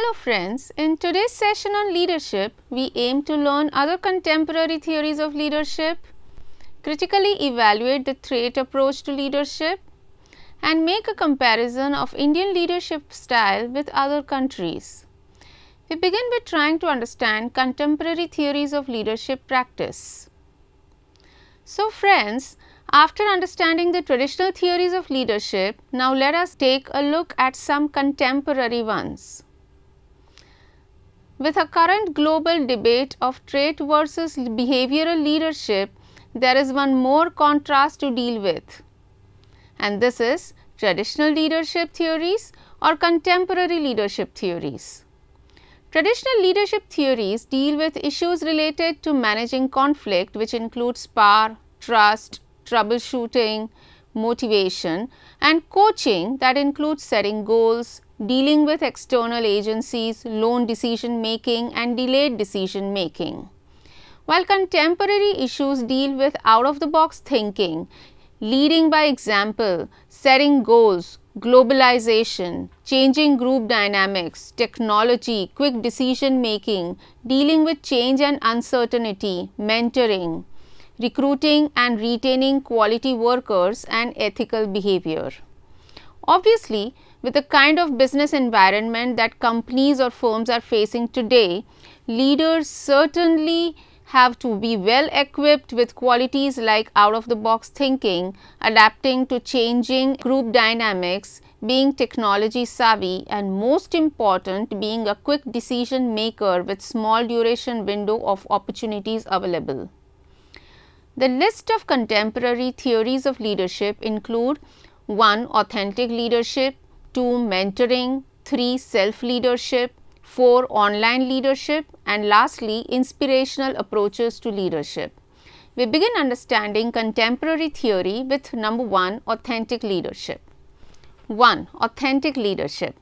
Hello friends, in today's session on leadership, we aim to learn other contemporary theories of leadership, critically evaluate the trait approach to leadership, and make a comparison of Indian leadership style with other countries. We begin with trying to understand contemporary theories of leadership practice. So friends, after understanding the traditional theories of leadership, now let us take a look at some contemporary ones. With a current global debate of trait versus behavioral leadership, there is one more contrast to deal with, and this is traditional leadership theories or contemporary leadership theories. Traditional leadership theories deal with issues related to managing conflict, which includes power, trust, troubleshooting, motivation, and coaching, that includes setting goals, dealing with external agencies, lone decision making, and delayed decision making. While contemporary issues deal with out-of-the-box thinking, leading by example, setting goals, globalization, changing group dynamics, technology, quick decision making, dealing with change and uncertainty, mentoring, recruiting and retaining quality workers, and ethical behavior. Obviously, with the kind of business environment that companies or firms are facing today, leaders certainly have to be well equipped with qualities like out-of-the-box thinking, adapting to changing group dynamics, being technology savvy, and most important, being a quick decision maker with small duration window of opportunities available. The list of contemporary theories of leadership include 1. Authentic leadership, 2. Mentoring, 3. Self-leadership, 4. Online leadership, and lastly, inspirational approaches to leadership. We begin understanding contemporary theory with number 1, authentic leadership. 1. Authentic leadership.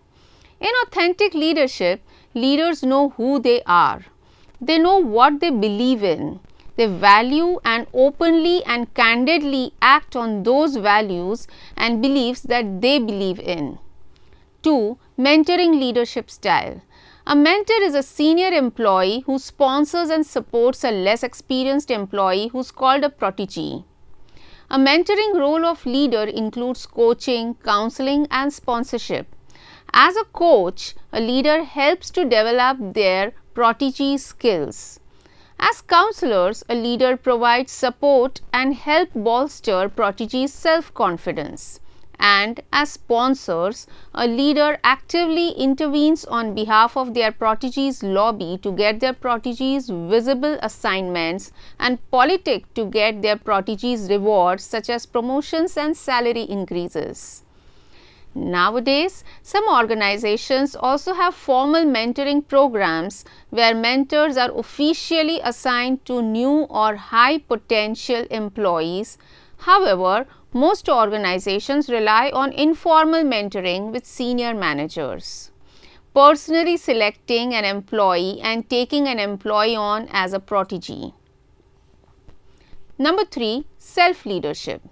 In authentic leadership, leaders know who they are. They know what they believe in. They value and openly and candidly act on those values and beliefs that they believe in. 2. Mentoring leadership style. A mentor is a senior employee who sponsors and supports a less experienced employee who is called a protégé. A mentoring role of leader includes coaching, counseling, and sponsorship. As a coach, a leader helps to develop their protégé skills. As counselors, a leader provides support and help bolster protégé's self-confidence. And as sponsors, a leader actively intervenes on behalf of their protégé's lobby to get their protégé's visible assignments and politic to get their protégé's rewards such as promotions and salary increases. Nowadays, some organizations also have formal mentoring programs where mentors are officially assigned to new or high potential employees. However, most organizations rely on informal mentoring with senior managers, personally selecting an employee and taking an employee on as a protégé. Number 3, self-leadership.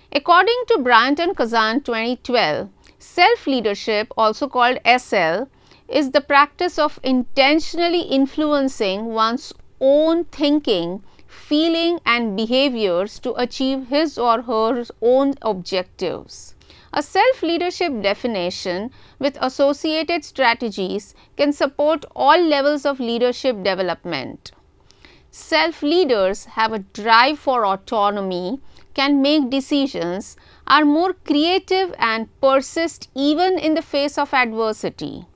According to Bryant and Kazan 2012, self-leadership, also called SL, is the practice of intentionally influencing one's own thinking, feeling and behaviors to achieve his or her own objectives. A self-leadership definition with associated strategies can support all levels of leadership development. Self-leaders have a drive for autonomy, can make decisions, are more creative and persist even in the face of adversity.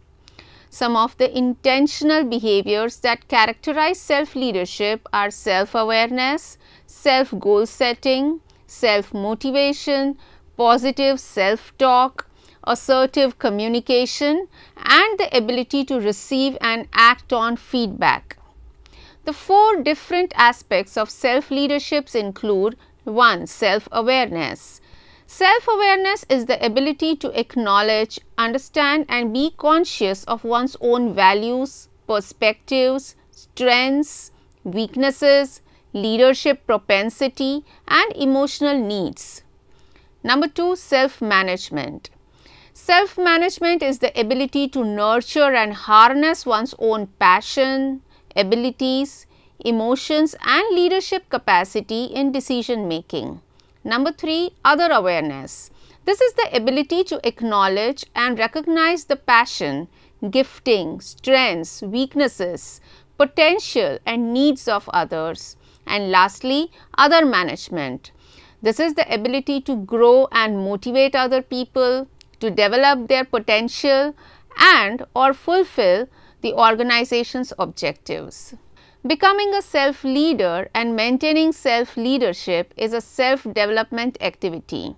Some of the intentional behaviors that characterize self-leadership are self-awareness, self-goal setting, self-motivation, positive self-talk, assertive communication, and the ability to receive and act on feedback. The 4 different aspects of self-leadership include 1. Self-awareness. Self-awareness is the ability to acknowledge, understand and be conscious of one's own values, perspectives, strengths, weaknesses, leadership propensity and emotional needs. Number 2, self-management. Self-management is the ability to nurture and harness one's own passion, abilities, emotions and leadership capacity in decision making. Number 3, other awareness. This is the ability to acknowledge and recognize the passion, gifting, strengths, weaknesses, potential and needs of others. And lastly, other management. This is the ability to grow and motivate other people, to develop their potential and or fulfill the organization's objectives. Becoming a self-leader and maintaining self-leadership is a self-development activity.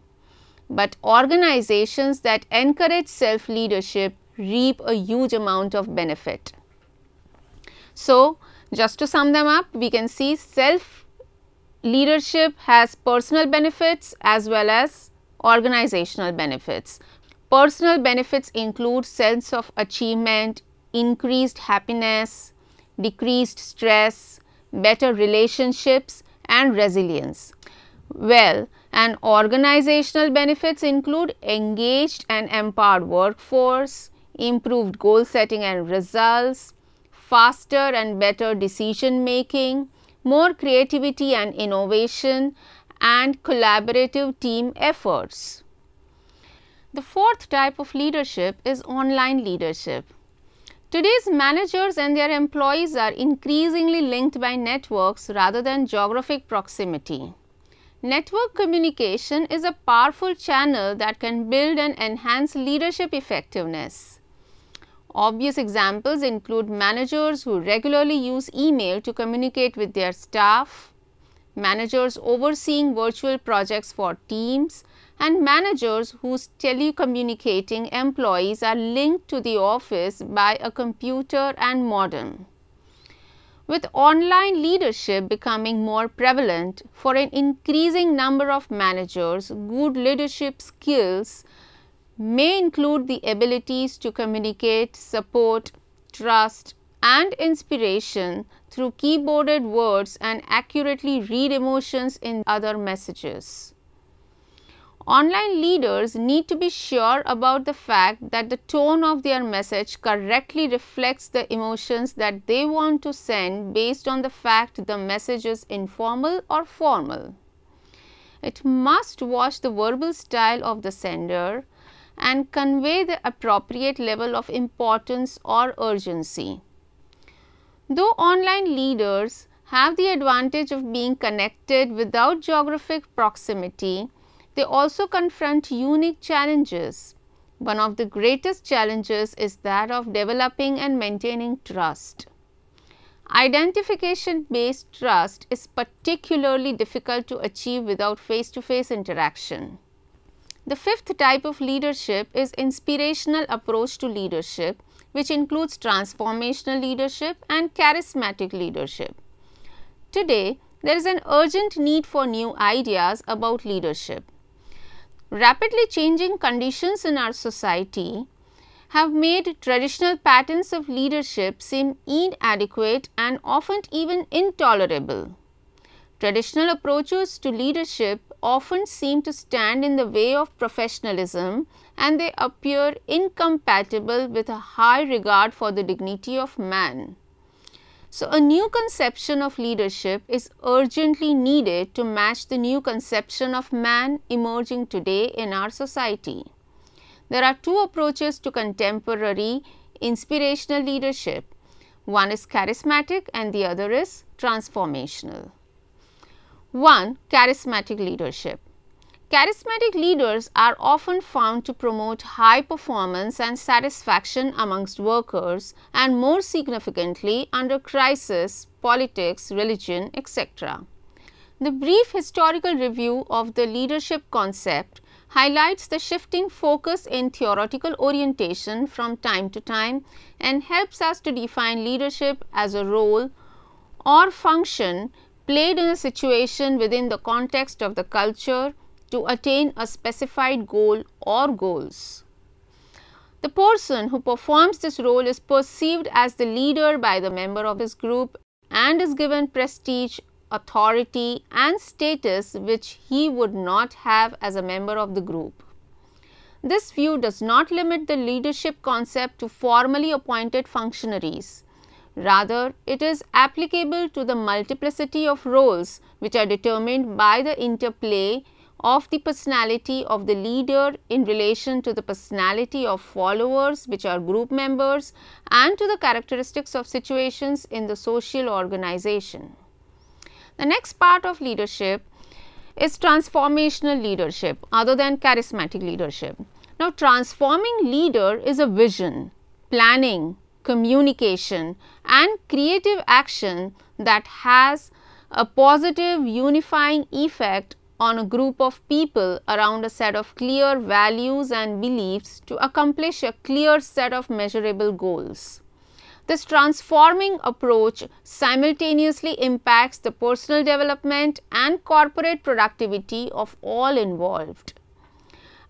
But organizations that encourage self-leadership reap a huge amount of benefit. So, just to sum them up, we can see self-leadership has personal benefits as well as organizational benefits. Personal benefits include sense of achievement, increased happiness, decreased stress, better relationships and resilience. Well, and organizational benefits include engaged and empowered workforce, improved goal setting and results, faster and better decision making, more creativity and innovation, and collaborative team efforts. The fourth type of leadership is online leadership. Today's managers and their employees are increasingly linked by networks rather than geographic proximity. Network communication is a powerful channel that can build and enhance leadership effectiveness. Obvious examples include managers who regularly use email to communicate with their staff, managers overseeing virtual projects for teams, and managers whose telecommunicating employees are linked to the office by a computer and modem. With online leadership becoming more prevalent for an increasing number of managers, good leadership skills may include the abilities to communicate, support, trust, and inspiration through keyboarded words and accurately read emotions in other messages. Online leaders need to be sure about the fact that the tone of their message correctly reflects the emotions that they want to send based on the fact the message is informal or formal. It must watch the verbal style of the sender and convey the appropriate level of importance or urgency. Though online leaders have the advantage of being connected without geographic proximity, they also confront unique challenges. One of the greatest challenges is that of developing and maintaining trust. Identification-based trust is particularly difficult to achieve without face-to-face interaction. The fifth type of leadership is inspirational approach to leadership, which includes transformational leadership and charismatic leadership. Today, there is an urgent need for new ideas about leadership. Rapidly changing conditions in our society have made traditional patterns of leadership seem inadequate and often even intolerable. Traditional approaches to leadership often seem to stand in the way of professionalism, and they appear incompatible with a high regard for the dignity of man. So, a new conception of leadership is urgently needed to match the new conception of man emerging today in our society. There are two approaches to contemporary inspirational leadership. One is charismatic and the other is transformational. 1. Charismatic leadership. Charismatic leaders are often found to promote high performance and satisfaction amongst workers, and more significantly under crisis, politics, religion, etc. The brief historical review of the leadership concept highlights the shifting focus in theoretical orientation from time to time and helps us to define leadership as a role or function played in a situation within the context of the culture to attain a specified goal or goals. The person who performs this role is perceived as the leader by the member of his group and is given prestige, authority and status which he would not have as a member of the group. This view does not limit the leadership concept to formally appointed functionaries. Rather, it is applicable to the multiplicity of roles which are determined by the interplay of the personality of the leader in relation to the personality of followers, which are group members, and to the characteristics of situations in the social organization. The next part of leadership is transformational leadership other than charismatic leadership. Now, transforming leader is a vision, planning, communication and creative action that has a positive unifying effect on a group of people around a set of clear values and beliefs to accomplish a clear set of measurable goals. This transforming approach simultaneously impacts the personal development and corporate productivity of all involved.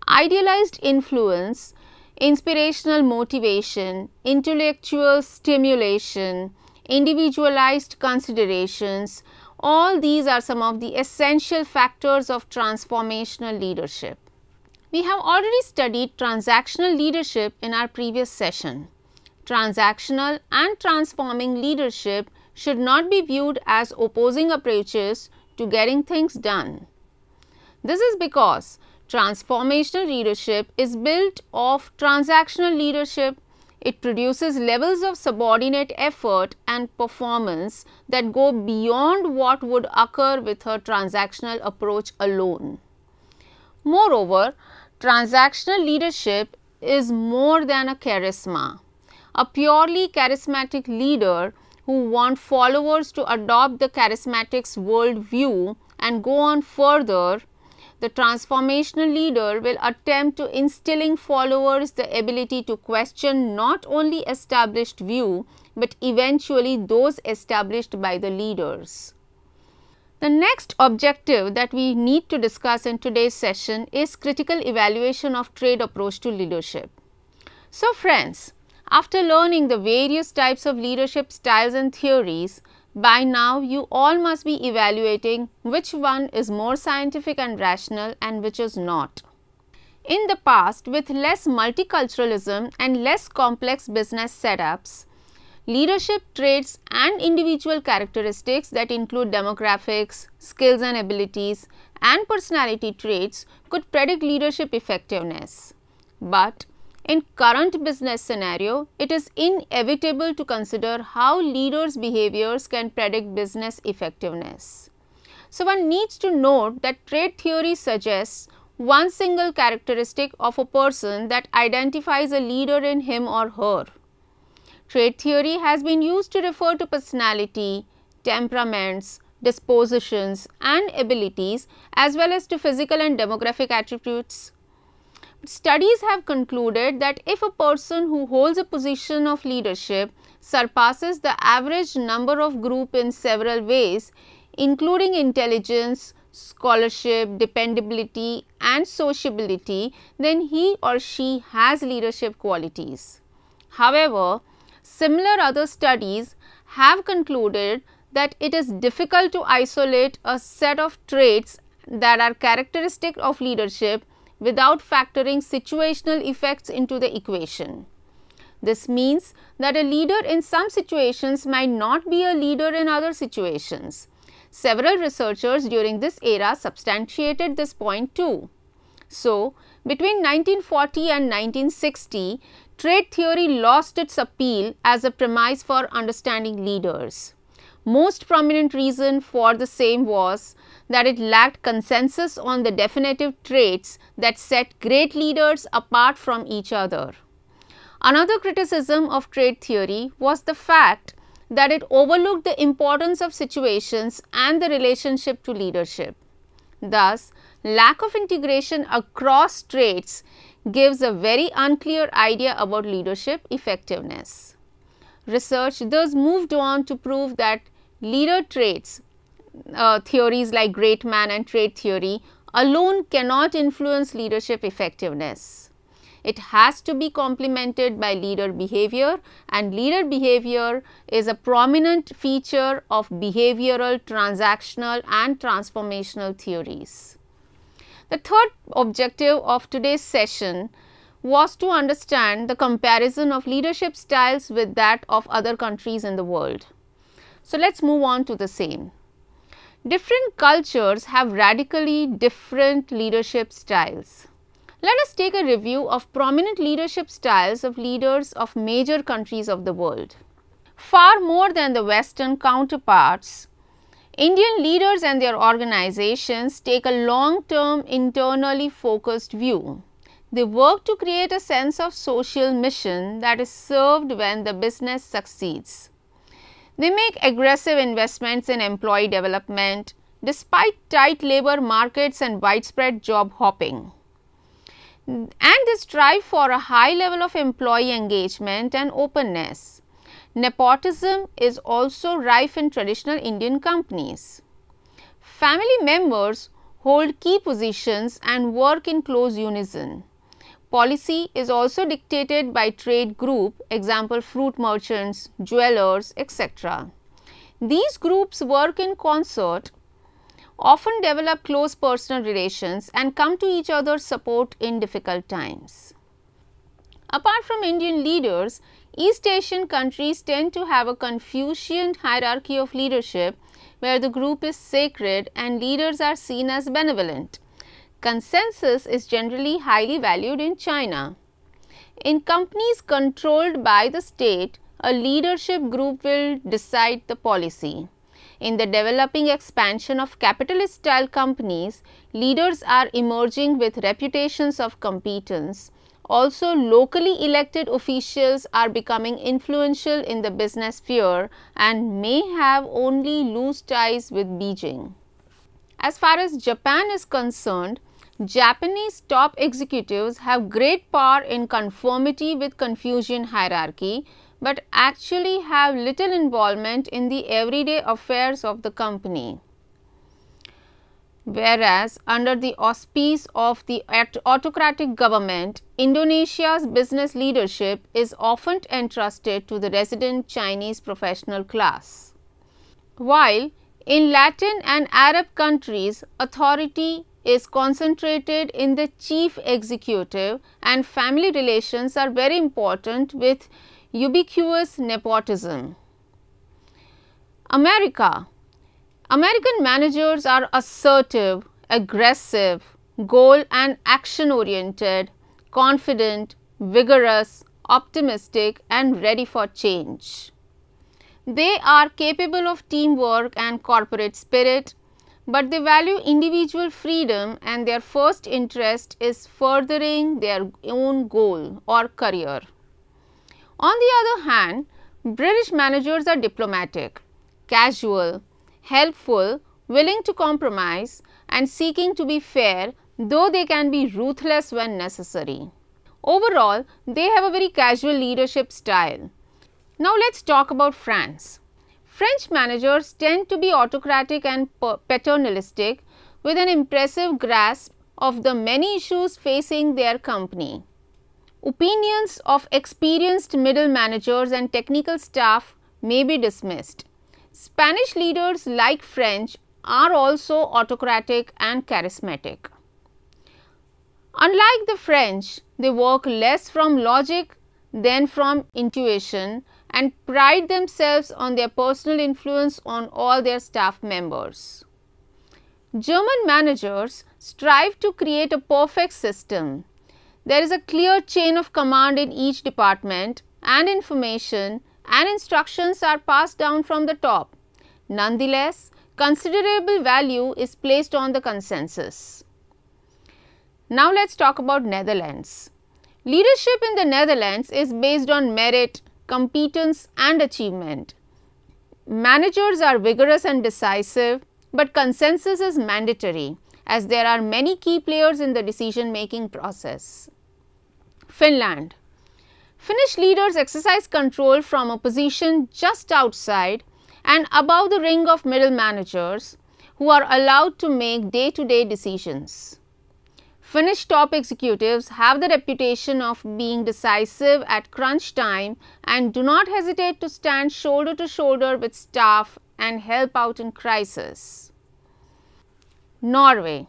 Idealized influence, inspirational motivation, intellectual stimulation, individualized considerations, all these are some of the essential factors of transformational leadership. We have already studied transactional leadership in our previous session. Transactional and transforming leadership should not be viewed as opposing approaches to getting things done. This is because transformational leadership is built of transactional leadership. It produces levels of subordinate effort and performance that go beyond what would occur with a transactional approach alone. Moreover, transactional leadership is more than a charisma. A purely charismatic leader who wants followers to adopt the charismatic's worldview and go on further, the transformational leader will attempt to instilling followers the ability to question not only established view, but eventually those established by the leaders. The next objective that we need to discuss in today's session is critical evaluation of trade approach to leadership. So friends, after learning the various types of leadership styles and theories, by now you all must be evaluating which one is more scientific and rational and which is not. In the past, with less multiculturalism and less complex business setups, leadership traits and individual characteristics that include demographics, skills and abilities and personality traits could predict leadership effectiveness. But in current business scenario, it is inevitable to consider how leaders' behaviors can predict business effectiveness. So, one needs to note that trait theory suggests one single characteristic of a person that identifies a leader in him or her. Trait theory has been used to refer to personality, temperaments, dispositions and abilities as well as to physical and demographic attributes. Studies have concluded that if a person who holds a position of leadership surpasses the average number of group in several ways, including intelligence, scholarship, dependability and sociability, then he or she has leadership qualities. However, similar other studies have concluded that it is difficult to isolate a set of traits that are characteristic of leadership without factoring situational effects into the equation. This means that a leader in some situations might not be a leader in other situations. Several researchers during this era substantiated this point too. So, between 1940 and 1960, trait theory lost its appeal as a premise for understanding leaders. Most prominent reason for the same was that it lacked consensus on the definitive traits that set great leaders apart from each other. Another criticism of trait theory was the fact that it overlooked the importance of situations and the relationship to leadership. Thus, lack of integration across traits gives a very unclear idea about leadership effectiveness. Research thus moved on to prove that leader traits, theories like great man and trait theory alone cannot influence leadership effectiveness. It has to be complemented by leader behavior, and leader behavior is a prominent feature of behavioral, transactional and transformational theories. The third objective of today's session was to understand the comparison of leadership styles with that of other countries in the world. So, let us move on to the same. Different cultures have radically different leadership styles. Let us take a review of prominent leadership styles of leaders of major countries of the world. Far more than the Western counterparts, Indian leaders and their organizations take a long-term, internally focused view. They work to create a sense of social mission that is served when the business succeeds. They make aggressive investments in employee development despite tight labor markets and widespread job hopping. And they strive for a high level of employee engagement and openness. Nepotism is also rife in traditional Indian companies. Family members hold key positions and work in close unison. Policy is also dictated by trade group, example fruit merchants, jewelers, etc. These groups work in concert, often develop close personal relations and come to each other's support in difficult times. Apart from Indian leaders, East Asian countries tend to have a Confucian hierarchy of leadership where the group is sacred and leaders are seen as benevolent. Consensus is generally highly valued in China. In companies controlled by the state, a leadership group will decide the policy. In the developing expansion of capitalist style companies, leaders are emerging with reputations of competence. Also, locally elected officials are becoming influential in the business sphere and may have only loose ties with Beijing. As far as Japan is concerned, Japanese top executives have great power in conformity with Confucian hierarchy, but actually have little involvement in the everyday affairs of the company. Whereas, under the auspice of the autocratic government, Indonesia's business leadership is often entrusted to the resident Chinese professional class. While in Latin and Arab countries, authority is concentrated in the chief executive and family relations are very important with ubiquitous nepotism. American managers are assertive, aggressive, goal and action oriented, confident, vigorous, optimistic and ready for change. They are capable of teamwork and corporate spirit, but they value individual freedom and their first interest is furthering their own goal or career. On the other hand, British managers are diplomatic, casual, helpful, willing to compromise and seeking to be fair, though they can be ruthless when necessary. Overall, they have a very casual leadership style. Now, let us talk about France. French managers tend to be autocratic and paternalistic with an impressive grasp of the many issues facing their company. Opinions of experienced middle managers and technical staff may be dismissed. Spanish leaders, like French, are also autocratic and charismatic. Unlike the French, they work less from logic than from intuition and pride themselves on their personal influence on all their staff members. German managers strive to create a perfect system. There is a clear chain of command in each department and information and instructions are passed down from the top. Nonetheless, considerable value is placed on the consensus. Now, let us talk about Netherlands. Leadership in the Netherlands is based on merit, competence and achievement. Managers are vigorous and decisive, but consensus is mandatory as there are many key players in the decision making process. Finland. Finnish leaders exercise control from a position just outside and above the ring of middle managers who are allowed to make day-to-day decisions. Finnish top executives have the reputation of being decisive at crunch time and do not hesitate to stand shoulder to shoulder with staff and help out in crisis. Norway.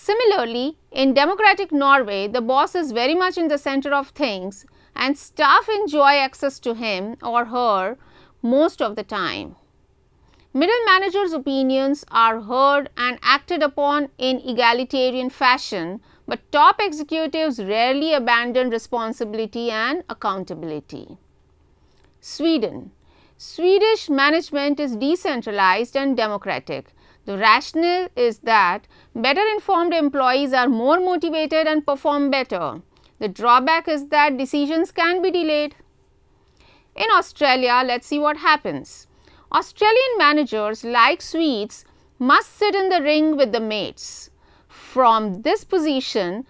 Similarly, in democratic Norway, the boss is very much in the center of things and staff enjoy access to him or her most of the time. Middle managers' opinions are heard and acted upon in egalitarian fashion, but top executives rarely abandon responsibility and accountability. Sweden. Swedish management is decentralized and democratic. The rationale is that better informed employees are more motivated and perform better. The drawback is that decisions can be delayed. In Australia, let's see what happens. Australian managers, like Swedes, must sit in the ring with the mates. From this position,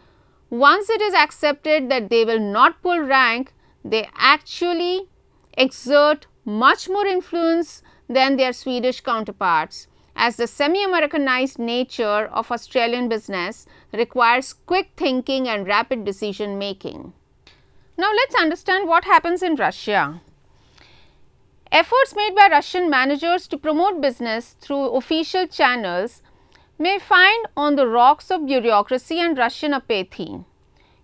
once it is accepted that they will not pull rank, they actually exert much more influence than their Swedish counterparts, as the semi-Americanized nature of Australian business requires quick thinking and rapid decision making. Now, let's understand what happens in Russia. Efforts made by Russian managers to promote business through official channels may find on the rocks of bureaucracy and Russian apathy.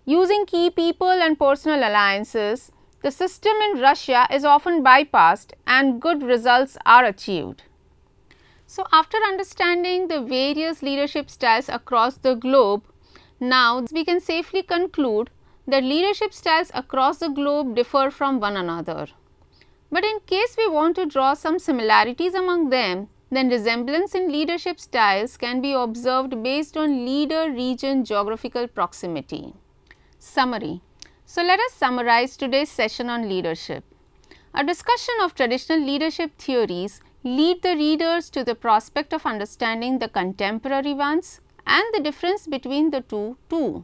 Using key people and personal alliances, the system in Russia is often bypassed and good results are achieved. So, after understanding the various leadership styles across the globe, now we can safely conclude that leadership styles across the globe differ from one another. But in case we want to draw some similarities among them, then resemblance in leadership styles can be observed based on leader-region geographical proximity. Summary. So, let us summarize today's session on leadership. A discussion of traditional leadership theories lead the readers to the prospect of understanding the contemporary ones and the difference between the two too.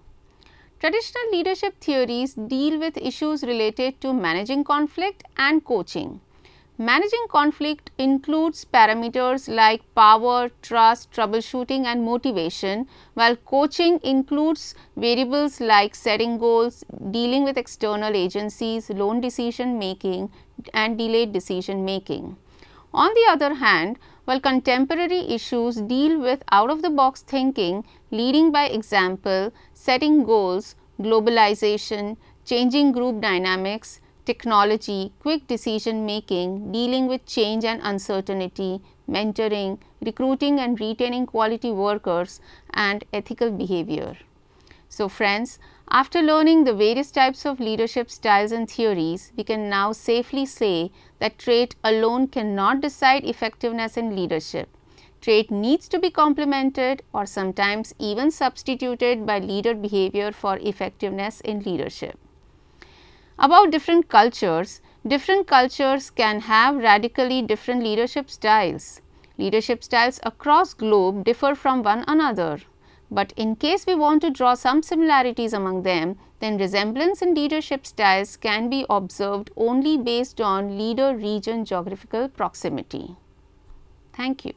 Traditional leadership theories deal with issues related to managing conflict and coaching. Managing conflict includes parameters like power, trust, troubleshooting and motivation, while coaching includes variables like setting goals, dealing with external agencies, lone decision making and delayed decision making. On the other hand, while contemporary issues deal with out-of-the-box thinking, leading by example, setting goals, globalization, changing group dynamics, technology, quick decision making, dealing with change and uncertainty, mentoring, recruiting and retaining quality workers, and ethical behavior. So, friends, after learning the various types of leadership styles and theories, we can now safely say that trait alone cannot decide effectiveness in leadership. Trait needs to be complemented or sometimes even substituted by leader behavior for effectiveness in leadership. About different cultures can have radically different leadership styles. Leadership styles across globe differ from one another. But in case we want to draw some similarities among them, then resemblance in leadership styles can be observed only based on leader-region geographical proximity. Thank you.